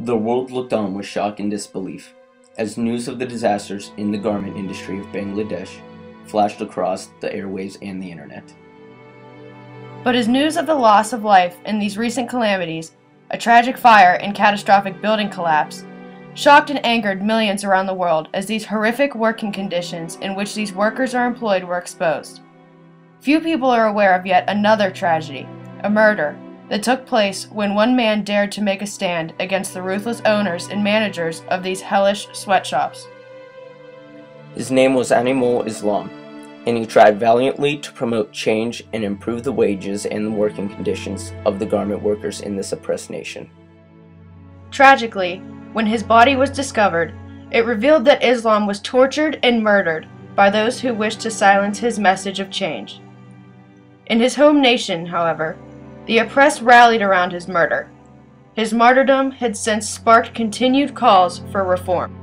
The world looked on with shock and disbelief as news of the disasters in the garment industry of Bangladesh flashed across the airwaves and the internet. But as news of the loss of life in these recent calamities, a tragic fire and catastrophic building collapse, shocked and angered millions around the world as these horrific working conditions in which these workers are employed were exposed. Few people are aware of yet another tragedy, a murder, that took place when one man dared to make a stand against the ruthless owners and managers of these hellish sweatshops. His name was Animal Islam, and he tried valiantly to promote change and improve the wages and the working conditions of the garment workers in this oppressed nation. Tragically, when his body was discovered, it revealed that Islam was tortured and murdered by those who wished to silence his message of change. In his home nation, however, the oppressed rallied around his murder. His martyrdom had since sparked continued calls for reform.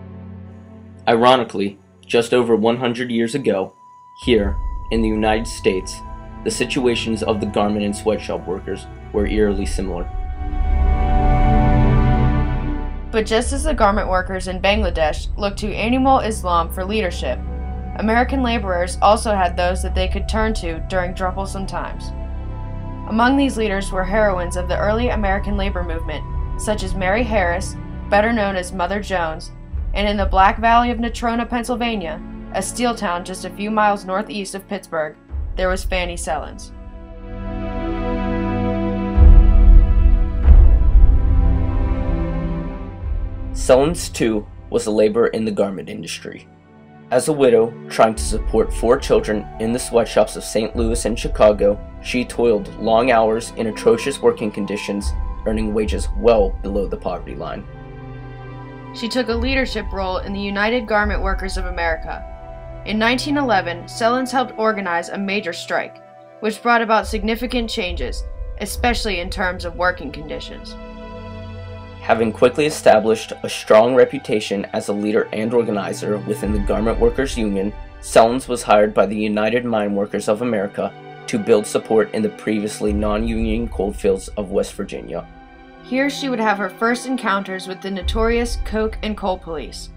Ironically, just over 100 years ago, here, in the United States, the situations of the garment and sweatshop workers were eerily similar. But just as the garment workers in Bangladesh looked to Animal Islam for leadership, American laborers also had those that they could turn to during troublesome times. Among these leaders were heroines of the early American labor movement, such as Mary Harris, better known as Mother Jones, and in the Black Valley of Natrona, Pennsylvania, a steel town just a few miles northeast of Pittsburgh, there was Fanny Sellens. Sellens, too, was a laborer in the garment industry. As a widow, trying to support 4 children in the sweatshops of St. Louis and Chicago, she toiled long hours in atrocious working conditions, earning wages well below the poverty line. She took a leadership role in the United Garment Workers of America. In 1911, Sellens helped organize a major strike, which brought about significant changes, especially in terms of working conditions. Having quickly established a strong reputation as a leader and organizer within the Garment Workers Union, Sellens was hired by the United Mine Workers of America to build support in the previously non-union coalfields of West Virginia. Here she would have her first encounters with the notorious Coke and Coal Police,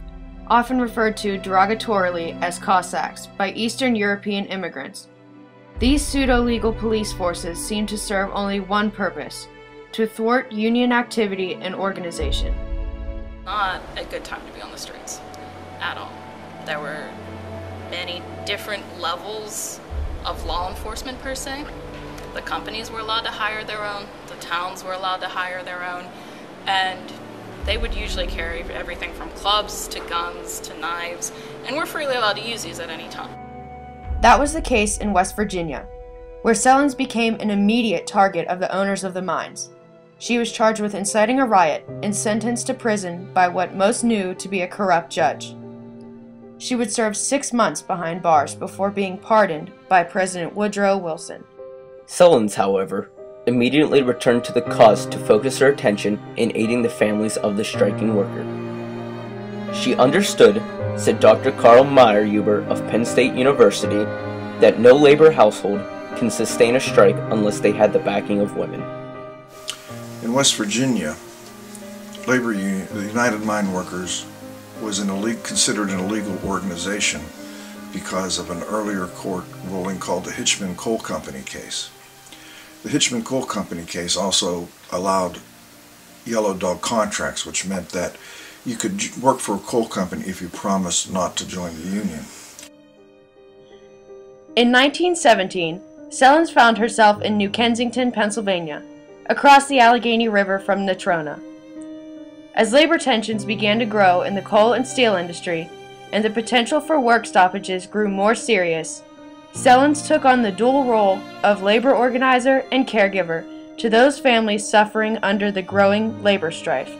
often referred to derogatorily as Cossacks by Eastern European immigrants. These pseudo-legal police forces seemed to serve only one purpose: to thwart union activity and organization. Not a good time to be on the streets at all. There were many different levels of law enforcement per se. The companies were allowed to hire their own, the towns were allowed to hire their own, and they would usually carry everything from clubs to guns to knives, and were freely allowed to use these at any time. That was the case in West Virginia, where Sellens became an immediate target of the owners of the mines. She was charged with inciting a riot and sentenced to prison by what most knew to be a corrupt judge. She would serve 6 months behind bars before being pardoned by President Woodrow Wilson. Sellens, however, immediately returned to the cause to focus her attention in aiding the families of the striking worker. She understood, said Dr. Carl Meyerhuber of Penn State University, that no labor household can sustain a strike unless they had the backing of women. In West Virginia, labor union, the United Mine Workers was considered an illegal organization because of an earlier court ruling called the Hitchman Coal Company case. The Hitchman Coal Company case also allowed yellow dog contracts, which meant that you could work for a coal company if you promised not to join the union. In 1917, Sellens found herself in New Kensington, Pennsylvania, across the Allegheny River from Natrona. As labor tensions began to grow in the coal and steel industry, and the potential for work stoppages grew more serious, Sellens took on the dual role of labor organizer and caregiver to those families suffering under the growing labor strife.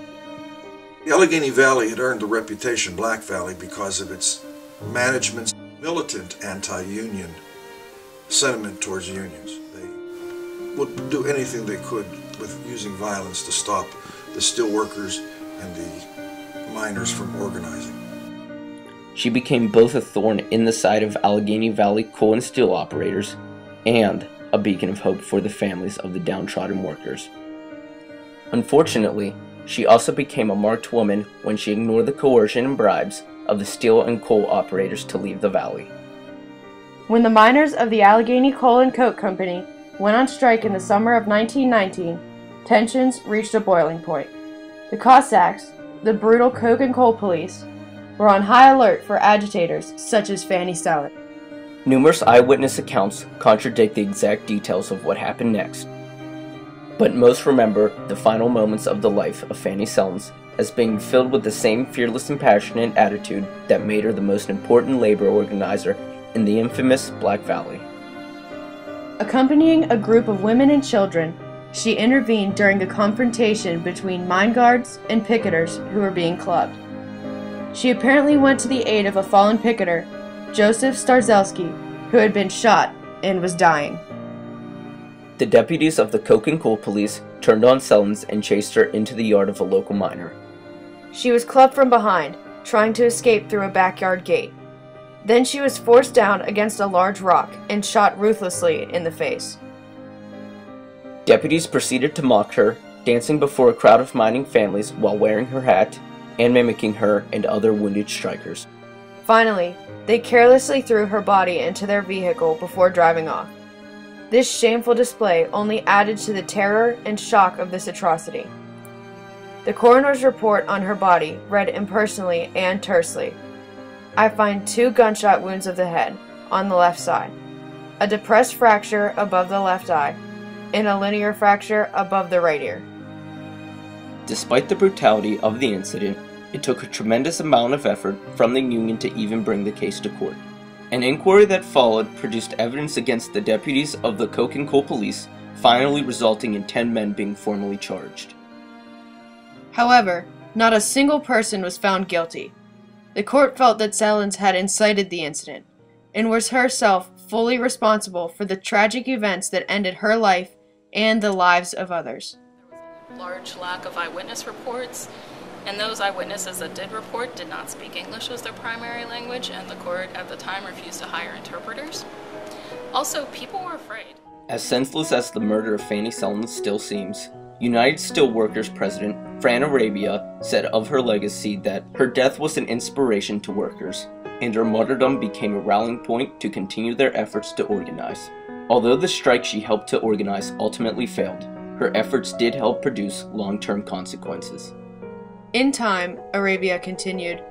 The Allegheny Valley had earned the reputation Black Valley because of its management's militant anti-union sentiment towards unions. They would do anything they could with using violence to stop the steel workers and the miners from organizing. She became both a thorn in the side of Allegheny Valley coal and steel operators and a beacon of hope for the families of the downtrodden workers. Unfortunately, She also became a marked woman when she ignored the coercion and bribes of the steel and coal operators to leave the valley. When the miners of the Allegheny Coal and Coke Company went on strike in the summer of 1919, tensions reached a boiling point. The Cossacks, the brutal coke and coal police, were on high alert for agitators such as Fanny Sellon. Numerous eyewitness accounts contradict the exact details of what happened next, but most remember the final moments of the life of Fanny Sellon as being filled with the same fearless and passionate attitude that made her the most important labor organizer in the infamous Black Valley. Accompanying a group of women and children, she intervened during the confrontation between mine guards and picketers who were being clubbed. She apparently went to the aid of a fallen picketer, Joseph Starzelski, who had been shot and was dying. The deputies of the Coke and Coal Police turned on Sellon and chased her into the yard of a local miner. She was clubbed from behind, trying to escape through a backyard gate. Then she was forced down against a large rock and shot ruthlessly in the face. Deputies proceeded to mock her, dancing before a crowd of mining families while wearing her hat and mimicking her and other wounded strikers. Finally, they carelessly threw her body into their vehicle before driving off. This shameful display only added to the terror and shock of this atrocity. The coroner's report on her body read impersonally and tersely. I find 2 gunshot wounds of the head on the left side, a depressed fracture above the left eye, and a linear fracture above the right ear. Despite the brutality of the incident, it took a tremendous amount of effort from the Union to even bring the case to court. An inquiry that followed produced evidence against the deputies of the Coke and Coal Police, finally resulting in 10 men being formally charged. However, not a single person was found guilty. The court felt that Sellon had incited the incident, and was herself fully responsible for the tragic events that ended her life and the lives of others. There was a large lack of eyewitness reports, and those eyewitnesses that did report did not speak English as their primary language, and the court at the time refused to hire interpreters. Also, people were afraid. As senseless as the murder of Fanny Sellon still seems, United Steelworkers President Fran Arabia said of her legacy that her death was an inspiration to workers, and her martyrdom became a rallying point to continue their efforts to organize. Although the strike she helped to organize ultimately failed, her efforts did help produce long-term consequences. In time, Arabia continued,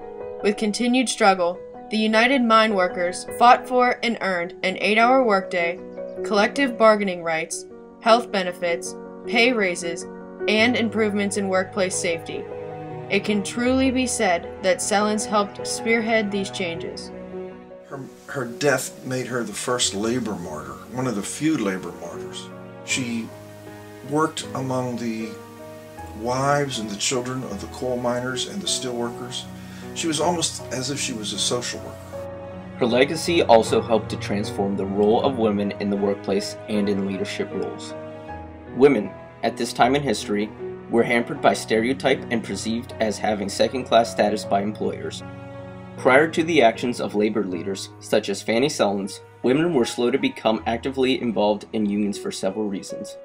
with continued struggle, the United Mine Workers fought for and earned an 8-hour workday, collective bargaining rights, health benefits, pay raises, and improvements in workplace safety. It can truly be said that Sellon helped spearhead these changes. Her death made her the first labor martyr, one of the few labor martyrs. She worked among the wives and the children of the coal miners and the steel workers. She was almost as if she was a social worker. Her legacy also helped to transform the role of women in the workplace and in leadership roles. Women, at this time in history, were hampered by stereotype and perceived as having second-class status by employers. Prior to the actions of labor leaders, such as Fanny Sellon, women were slow to become actively involved in unions for several reasons.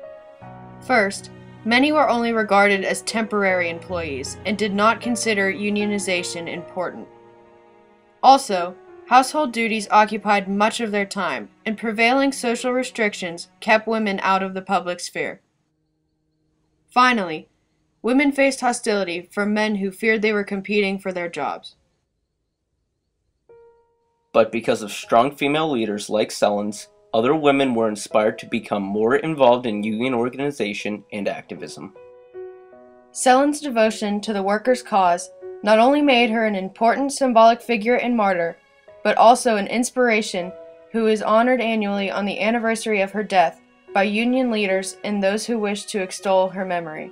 First, many were only regarded as temporary employees and did not consider unionization important. Also, household duties occupied much of their time, and prevailing social restrictions kept women out of the public sphere. Finally, women faced hostility from men who feared they were competing for their jobs. But because of strong female leaders like Sellon, other women were inspired to become more involved in union organization and activism. Sellon's devotion to the workers' cause not only made her an important symbolic figure and martyr, but also an inspiration who is honored annually on the anniversary of her death by union leaders and those who wish to extol her memory.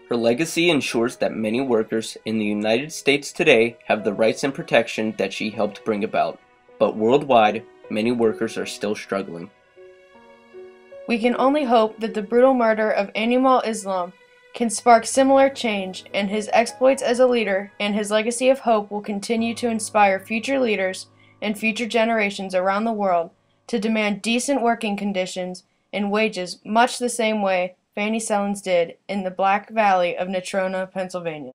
Her legacy ensures that many workers in the United States today have the rights and protection that she helped bring about, but worldwide, many workers are still struggling. We can only hope that the brutal murder of Animal Islam can spark similar change, and his exploits as a leader and his legacy of hope will continue to inspire future leaders and future generations around the world to demand decent working conditions and wages much the same way Fanny Sellens did in the Black Valley of Natrona, Pennsylvania.